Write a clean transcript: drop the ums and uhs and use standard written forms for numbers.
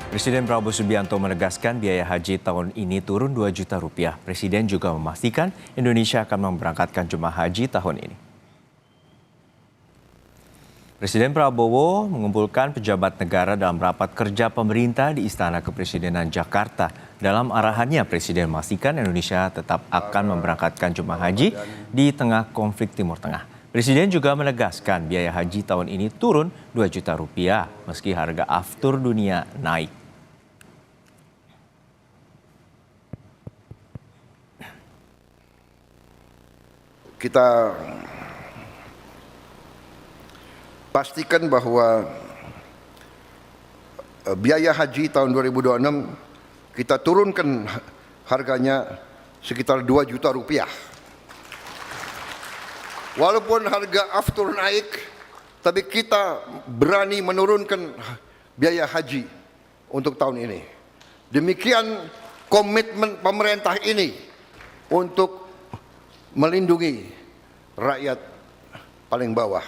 Presiden Prabowo Subianto menegaskan biaya haji tahun ini turun 2 juta rupiah. Presiden juga memastikan Indonesia akan memberangkatkan jemaah haji tahun ini. Presiden Prabowo mengumpulkan pejabat negara dalam rapat kerja pemerintah di Istana Kepresidenan Jakarta. Dalam arahannya, Presiden memastikan Indonesia tetap akan memberangkatkan jemaah haji di tengah konflik Timur Tengah. Presiden juga menegaskan biaya haji tahun ini turun 2 juta rupiah meski harga aftur dunia naik. Kita pastikan bahwa biaya haji tahun 2026 kita turunkan harganya sekitar 2 juta rupiah. Walaupun harga aftur naik, tapi kita berani menurunkan biaya haji untuk tahun ini. Demikian komitmen pemerintah ini untuk melindungi rakyat paling bawah.